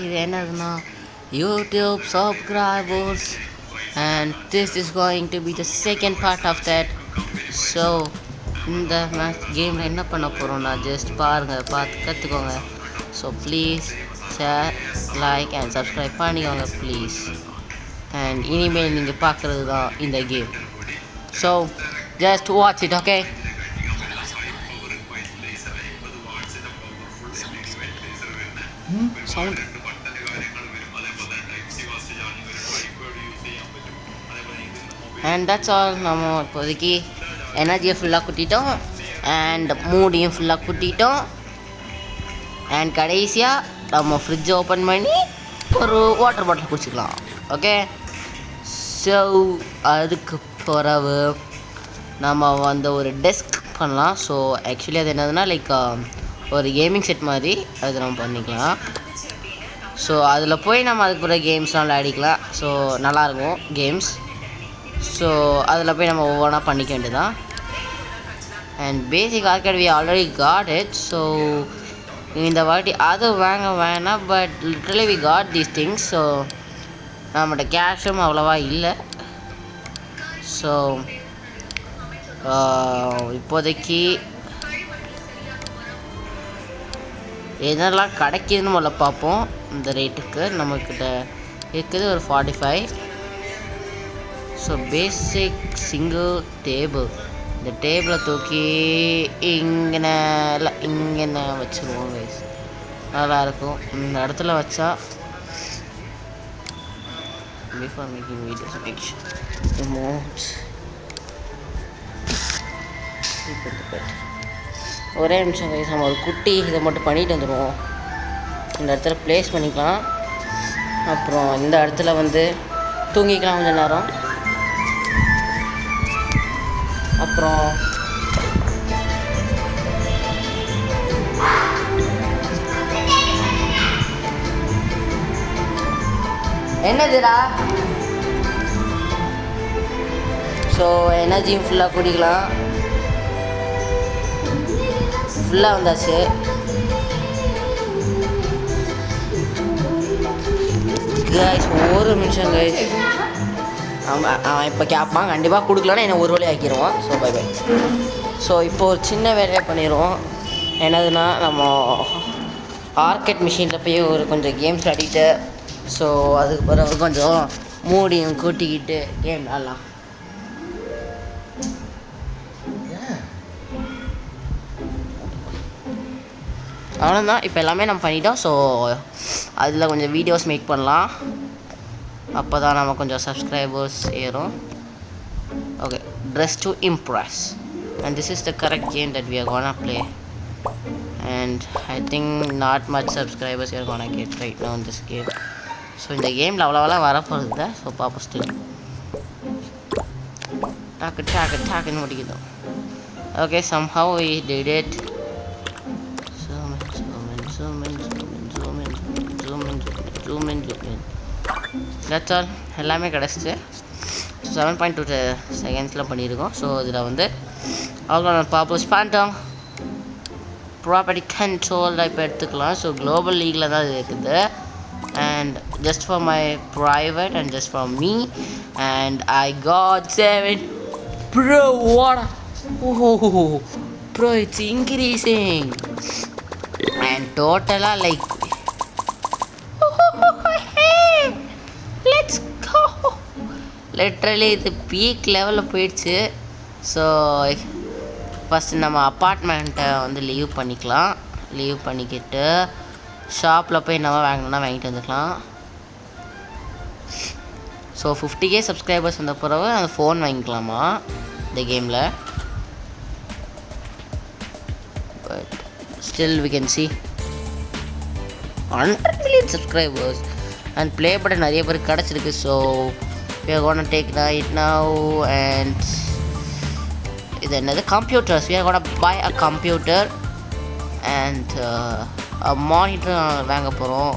இது என்னதுன்னா YouTube subscribers and this is going to be the second part of that. So இந்த கேமில் என்ன பண்ண போகிறோம்னா ஜஸ்ட் பாருங்கள், பார்த்து கற்றுக்கோங்க. So please share, like and subscribe பண்ணிக்கோங்க ப்ளீஸ். அண்ட் இனிமேல் நீங்கள் பார்க்குறது தான் இந்த game. So just watch it, okay? Sound and that's all. நம்ம இப்போதைக்கு எனர்ஜியை ஃபுல்லாக குட்டிட்டோம் அண்ட் மூடியும் ஃபுல்லாக குட்டிட்டோம். அண்ட் கடைசியாக நம்ம ஃப்ரிட்ஜை ஓப்பன் பண்ணி ஒரு வாட்டர் பாட்டில் குடிச்சிக்கலாம், ஓகே? ஸோ அதுக்கு பிறகு நம்ம வந்து ஒரு டெஸ்க் பண்ணலாம். ஸோ ஆக்சுவலி அது என்னதுன்னா லைக் ஒரு கேமிங் செட் மாதிரி அது நம்ம பண்ணிக்கலாம். ஸோ அதில் போய் நம்ம அதுக்கு பிறகு கேம்ஸ்லாம் விளையாடிக்கலாம். ஸோ நல்லாயிருக்கும் கேம்ஸ். ஸோ அதில் போய் நம்ம ஒவ்வொன்றா பண்ணிக்க வேண்டியதான். And basic arcade we already got it. So இந்த வாட்டி அது வாங்க வேணாம், but literally we got these things. So நம்மகிட்ட கேஷும் அவ்வளோவா இல்லை. ஸோ இப்போதைக்கு என்னெல்லாம் கிடைக்கிதுன்னு முதல்ல பார்ப்போம். இந்த ரேட்டுக்கு நம்மக்கிட்ட இருக்குது ஒரு 45. ஸோ பேசிக் சிங்கிள் டேபிள், இந்த டேபிளை தூக்கி இங்கே வச்சுருவோம் கைஸ், நல்லாயிருக்கும். இந்த இடத்துல வச்சா before making videos make remotes. ஒரே நிமிஷம் கைஸ், நம்ம ஒரு குட்டி இதை மட்டும் பண்ணிட்டு வந்துடுவோம். இந்த இடத்துல ப்ளேஸ் பண்ணிக்கலாம். அப்புறம் இந்த இடத்துல வந்து தூங்கிக்கலாம் கொஞ்சம் நேரம். அப்புறம் என்னதுடா? ஸோ எனர்ஜியும் ஃபுல்லாக குடிக்கலாம். ஃபுல்லாக வந்தாச்சு. கைஸ் ஒரு நிமிஷம் கைஸ், அவன் இப்போ கேட்பான், கண்டிப்பாக கொடுக்கலன்னா என்னை ஒரு வழி ஆக்கிடுவான். So bye bye. ஸோ இப்போ ஒரு சின்ன வேலையை பண்ணிடுவோம். என்னதுன்னா நம்ம ஆர்கேட் மிஷினில் போய் ஒரு கொஞ்சம் கேம்ஸ் விளையாடிட்டு, ஸோ அதுக்கு பிறகு கொஞ்சம் மூடியும் கூட்டிக்கிட்டு கேம் விளாட்லாம். அவ்வளோதான். இப்போ எல்லாமே நம்ம பண்ணிட்டோம். ஸோ அதில் கொஞ்சம் வீடியோஸ் மேக் பண்ணலாம். அப்போ தான் நம்ம கொஞ்சம் சப்ஸ்கிரைபர்ஸ் ஏறும். Okay, dress to impress and this is the correct game that we are gonna play. And I think not much subscribers you are gonna get right now in this game. So இந்த கேமில் அவ்வளோவெல்லாம் வரப்போகிறது இல்லை. So பார்ப்போம். Still டாக்குன்னு முடிக்குதோம். Okay, somehow we did it. zoom in. That's all. எல்லாமே கிடச்சிச்சு. 7.2 செகண்ட்ஸில் பண்ணியிருக்கோம். ஸோ இதில் வந்து அவ்வளோ பாப்போஸ் பண்ணிட்டோம். ப்ராப்பர்ட்டி கண்ட்ரோல் இப்போ எடுத்துக்கலாம். ஸோ குளோபல் லீகில் தான் இது இருக்குது. And just for my private and just for me and I got 7. Bro what? Oh bro, it's increasing. And டோட்டலாக லைக் லெட்ஸ் கோ, லிட்ரலி இது பீக் லெவலில் போயிடுச்சு. ஸோ ஃபஸ்ட்டு நம்ம அப்பார்ட்மெண்ட்டை வந்து லீவ் பண்ணிக்கலாம். லீவ் பண்ணிக்கிட்டு ஷாப்பில் போய் நம்ம வாங்கணுன்னா வாங்கிட்டு வந்துக்கலாம். ஸோ 50K சப்ஸ்கிரைபர்ஸ் வந்த பிறகு அந்த ஃபோன் வாங்கிக்கலாமா இந்த கேமில். But still we can see 100 million subscribers and play button நிறைய பேருக்கு கிடச்சிருக்கு. So we are gonna take it now. and இது என்னது, computers. we are gonna buy a computer and a monitor வாங்க போகிறோம்.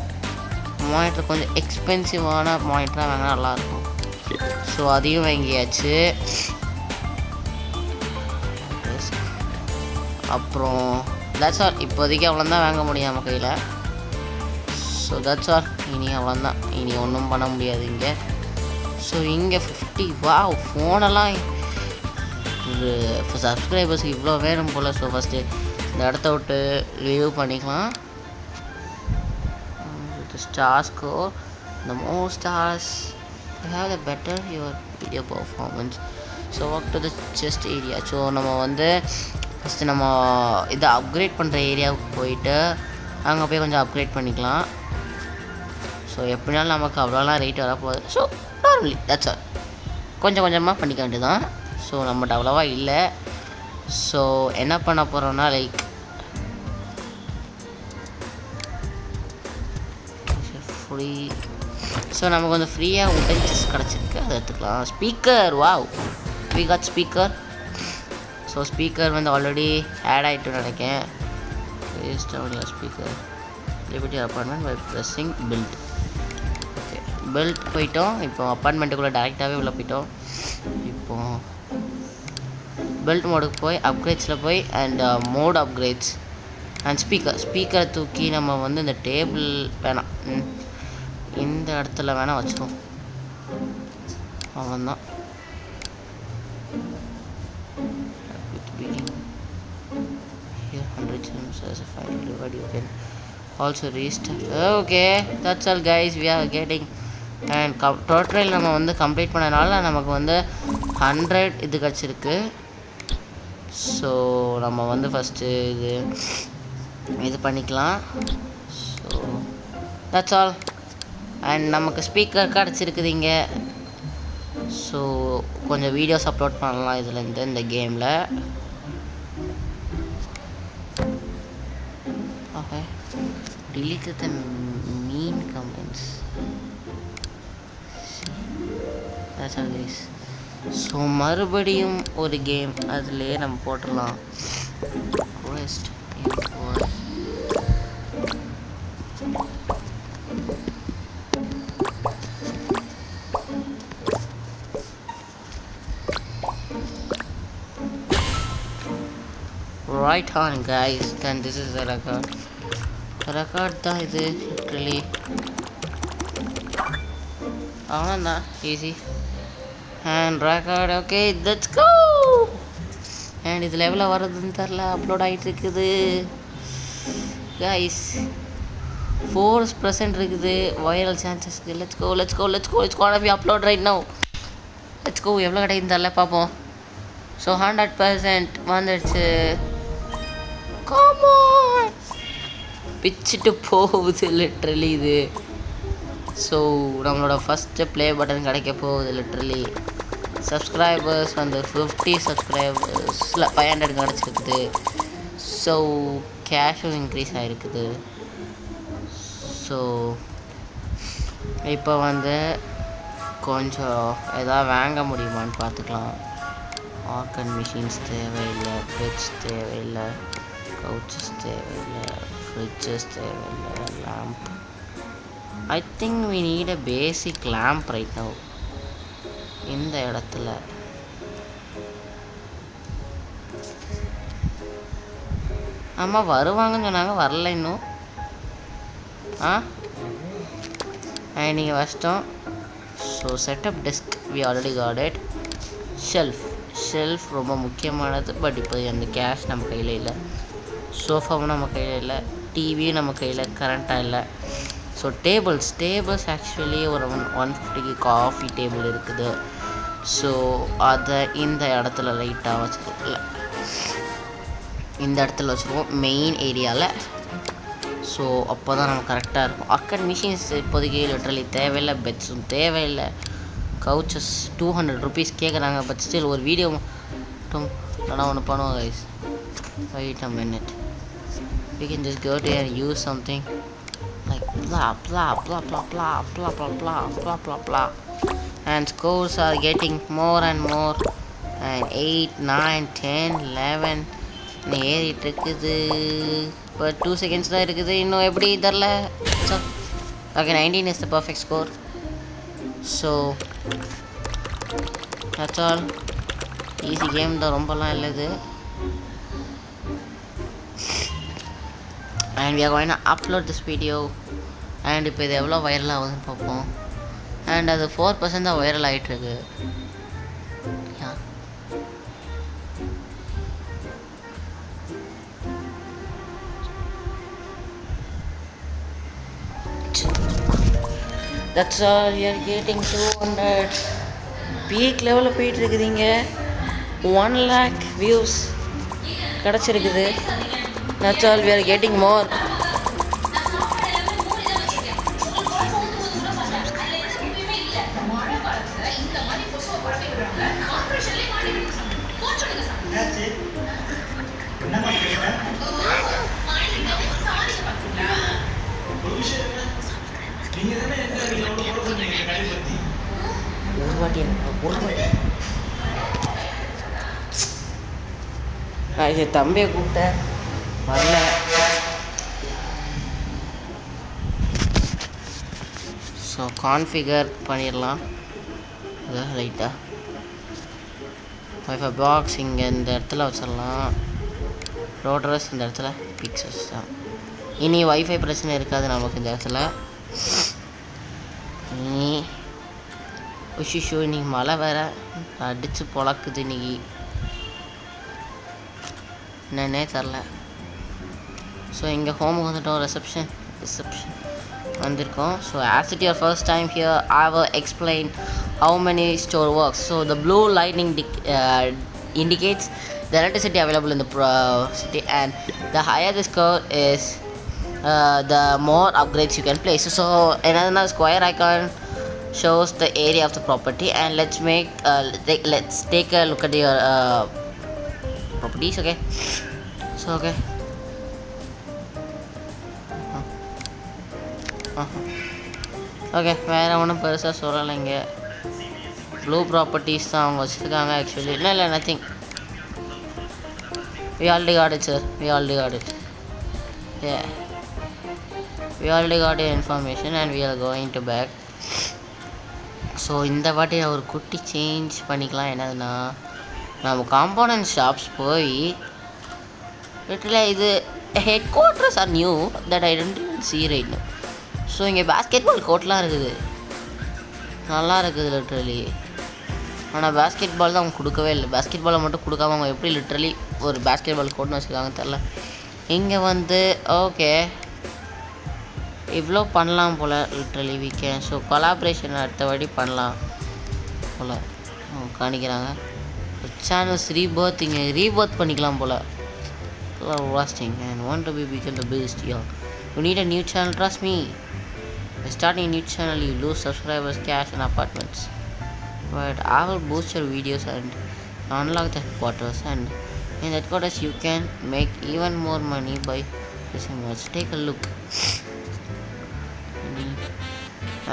மானிட்டர் கொஞ்சம் எக்ஸ்பென்சிவான மானிட்டராக வாங்கினா நல்லாயிருக்கும். ஸோ அதையும் வாங்கியாச்சு. அப்புறம் தட்ஸ் ஆல். இப்போதைக்கு அவ்வளோதான் வாங்க முடியும் நம்ம கையில். So that's all. இனி அவ்வளோதான், இனி ஒன்றும் பண்ண முடியாது இங்கே. ஸோ இங்கே 50 ஃபோனெல்லாம் ஒரு சப்ஸ்கிரைபர்ஸ்க்கு இவ்வளோ வேணும் போல். ஸோ ஃபஸ்ட்டு இந்த இடத்த விட்டு லீவ் பண்ணிக்கலாம். Star score, the more stars you have, the better your video performance. So walk to the chest area. So நம்ம வந்து ஃபஸ்ட்டு நம்ம இதை அப்கிரேட் பண்ணுற ஏரியாவுக்கு போயிட்டு அங்கே போய் கொஞ்சம் அப்கிரேட் பண்ணிக்கலாம். ஸோ எப்படினாலும் நமக்கு அவ்வளோலாம் ரேட் வரப்போகுது. ஸோ நார்மலி தட்ஸ் ஆல், கொஞ்சம் கொஞ்சமாக பண்ணிக்க வேண்டியதுதான். ஸோ நம்மகிட்ட அவ்வளோவா இல்லை. ஸோ என்ன பண்ண போகிறோம்னா லைக் ஃப்ரீ. ஸோ நமக்கு வந்து ஃப்ரீயாக உடன்சஸ் கிடச்சிருக்கு, அதை எடுத்துக்கலாம். Speaker, wow, we got speaker. So speaker வந்து ஆல்ரெடி ஆட் ஆகிட்டு நினைக்கிறேன். வேஸ்ட் ஆகல speaker. Liberty apartment by pressing build. Okay, build போயிட்டோம். இப்போ அப்பார்ட்மெண்ட்டுக்குள்ளே டேரெக்டாகவே உள்ளே போயிட்டோம். இப்போது பில்ட் மோடுக்கு போய் அப்கிரேட்ஸில் போய் அண்ட் மோட் அப்கிரேட்ஸ் அண்ட் ஸ்பீக்கரை தூக்கி நம்ம வந்து இந்த டேபிள் வேணாம், இந்த இடத்துல வேணால் வச்சுருவோம். அவ்வளோதான். Also restart. Okay, that's all guys, we are getting and total நம்ம வந்து கம்ப்ளீட் பண்ணனால நமக்கு வந்து 100 இது கிடச்சிருக்கு. ஸோ நம்ம வந்து ஃபஸ்ட்டு இது பண்ணிக்கலாம். So that's all. அண்ட் நமக்கு ஸ்பீக்கர் கிடச்சிருக்குது இங்கே. ஸோ கொஞ்சம் வீடியோஸ் அப்லோட் பண்ணலாம் இதுலேருந்து இந்த கேமில். Okay, delete the mean comments. That's all guys. So மறுபடியும் ஒரு கேம் அதுலேயே நம்ம போட்டுடலாம். Quest import. Right on guys, then this is the record. Record தான் இது லிட்ரலி. அவ்வளோதான், easy and record. Okay, let's go. And இது லெவலில் வர்றதுன்னு தெரில, அப்லோட் ஆகிட்டு இருக்குது கைஸ். 4% இருக்குது வைரல் சான்சஸ்க்கு. Let's go let's go let's go it's gonna be upload right now. Let's go. எவ்வளோ கிடைக்குன்னு தெரில, பார்ப்போம். ஸோ 100% வந்துடுச்சு. காமோன், பிச்சுட்டு போகுது லிட்ரலி இது. ஸோ நம்மளோட ஃபஸ்ட்டு ப்ளே பட்டன் கிடைக்க போகுது லிட்ரலி. சப்ஸ்கிரைபர்ஸ் வந்து 50 சப்ஸ்கிரைபர்ஸில் 500 கிடச்சிருக்குது. ஸோ கேஷும் இன்க்ரீஸ் ஆகிருக்குது. ஸோ இப்போ வந்து கொஞ்சம் எதாவது வாங்க முடியுமான்னு பார்த்துக்கலாம். ஆர்கன் மிஷின்ஸ் தேவையில்லை, பெட்ஸ் தேவையில்லை, கவுச்சஸ் தேவையில்லை, ஃப்ரிட்ஜஸ் தேவையில்லை, lamp. I think we need a basic lamp right now. இந்த இடத்துல ஆமாம் வருவாங்கன்னு சொன்னாங்க, வரல இன்னும். நீங்கள் கஷ்டம். So setup desk we already got it. Shelf ரொம்ப முக்கியமானது. பட் இப்போ அந்த கேஷ் நம்ம கையில் இல்லை. சோஃபாவும் நம்ம கையில் இல்லை. டிவியும் நம்ம கையில் கரண்ட்டாக இல்லை. ஸோ டேபிள்ஸ் ஆக்சுவலி ஒரு 150க்கு காஃபி டேபிள் இருக்குது. ஸோ அதை இந்த இடத்துல லைட்டாக வச்சுருக்கோம், இந்த இடத்துல வச்சுருவோம் மெயின் ஏரியாவில். ஸோ அப்போ தான் நம்ம கரெக்டாக இருக்கும். அக்கன் மிஷின்ஸ் இப்போதைக்கு லிட்ரலி தேவையில்லை, பெட்ஸும் தேவையில்லை. கவுச்சஸ் 200 ருபீஸ் கேட்குறாங்க. பட் ஸ்டில் ஒரு வீடியோ மட்டும் நான் ஒன்று பண்ணுவோம் guys. Wait a minute, we can just go there and use something like blah blah blah blah blah blah blah blah blah blah blah, and scores are getting more and more. And 8 9 10 11 ஏறிட்டு இருக்குது. இப்போ 2 seconds தான் இருக்குது. இன்னும் எப்படி தெரில. Okay, 19 is the perfect score. So that's all. Easy game தான், ரொம்பலாம் இல்லை இது. And we are going to upload this video and இப்போ இது எவ்வளோ வைரல் ஆகுதுன்னு பார்ப்போம். அண்ட் அது 4% தான் வைரல் ஆகிட்டுருக்கு. That's all, we are getting 200 peak லெவலில் போயிட்டு இருக்குதுங்க. 1 lakh views கிடச்சிருக்குது. That's all, we are getting more. இது தம்பியை கூப்பிட்டேன் வரல. ஸோ கான்ஃபிகர் பண்ணிடலாம். இதான் ரைட்டாக வைஃபை பாக்ஸ் இங்கே இந்த இடத்துல வச்சிடலாம். ரோட்ரஸ் இந்த இடத்துல பிக்சர்ஸ் தான். இனி வைஃபை பிரச்சனை இருக்காது நமக்கு இந்த இடத்துல. இனி உஷிஷோ இன்றைக்கி மழை வேறு அடித்து பொழக்குது. இன்றைக்கி என்னன்னே தெரில. ஸோ இங்கே ஹோமுக்கு வந்துட்டோம். ரிசப்ஷன் வந்திருக்கோம். So as it your first time here I will explain how many store works. So the blue lightning indicates the electricity available in the city, and the higher this curve is, the more upgrades you can place. So another square icon shows the area of the property, and let's take a look at your properties. Okay, so okay. Okay, வேறு ஒன்றும் பெருசாக சொல்லலைங்க. Blue properties தான் அவங்க வச்சுருக்காங்க actually. இல்லை nothing. We already got it, sir. We already got it. Yeah. We already got your information and we are going to back. So இந்த வாட்டி ஒரு குட்டி சேஞ்ச் பண்ணிக்கலாம். என்னதுன்னா, நம்ம காம்பவுண்ட் ஷாப்ஸ் போய் லிட்டரலி இது headquarters or new that I don't see right now. So இங்கே பேஸ்கெட் பால் கோர்ட்லாம் இருக்குது, நல்லா இருக்குது லிட்ரலி. ஆனால் பேஸ்கெட் பால் தான் அவங்க கொடுக்கவே இல்லை. பேஸ்கெட் பாலை மட்டும் கொடுக்காம அவங்க எப்படி லிட்ரலி ஒரு பேஸ்கெட் பால் கோர்ட்னு வச்சுருக்காங்க தெரில. இங்கே வந்து ஓகே இவ்வளோ பண்ணலாம் போல் லிட்ரலி வீக்கெண்ட். ஸோ கொலாபரேஷன் அடுத்த வாட்டி பண்ணலாம் போல் காணிக்கிறாங்க. சேனல்ஸ் ரீபர்த் இங்கே ரீபர்த் பண்ணிக்கலாம் போல். Wasting and want to become the best. You need a new channel, trust me. By starting a new channel you lose subscribers, cash and apartments, but I will boost your videos and unlock the headquarters, and in headquarters you can make even more money by using words. Take a look.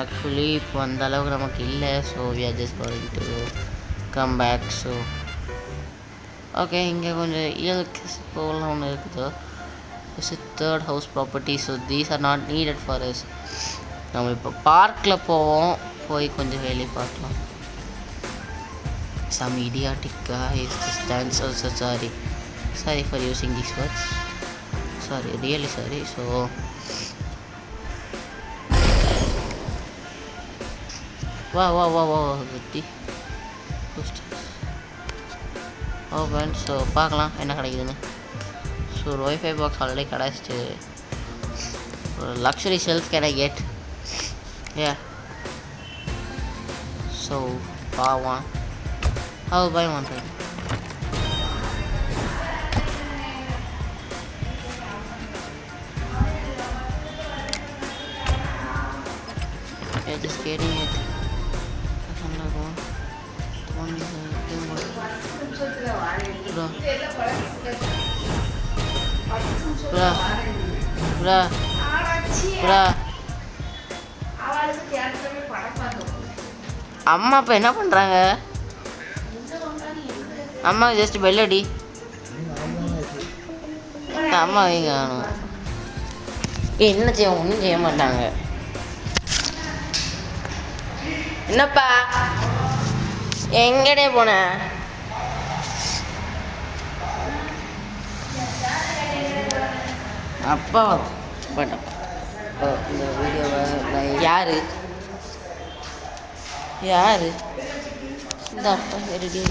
Actually இப்போ அந்த அளவுக்கு நமக்கு இல்லை. So we are just going to come back. So okay, இங்கே கொஞ்சம் இயல்க்கு போகலாம் ஒன்று இருக்குது. It's third house property. So these are not needed for us. நம்ம இப்போ பார்க்கில் போவோம், போய் கொஞ்சம் வேலையை பார்க்கலாம். Some idiotic guy stands also. Sorry for using these words. Sorry, really sorry. So wow குட்டி ஓப்பன். ஸோ பார்க்கலாம் என்ன கிடைக்குதுன்னு. ஸோ ஒரு ஒய்ஃபை பாக்ஸ் ஆல்ரெடி கிடச்சிட்டு. ஒரு luxury shelf can I get? Yeah. So buy one. I'll buy one right. Yeah, just getting it. அம்மா இப்போ என்ன பண்ணுறாங்க? அம்மா ஜஸ்ட் பெல்லடி. அம்மா வைங்க என்ன செய்ய ஒன்றும் செய்ய மாட்டாங்க. என்னப்பா எங்கடே போன? அப்பா போட்டப்பா இந்த வீடியோவை யாரு யாரு இந்த அப்பா ரெடி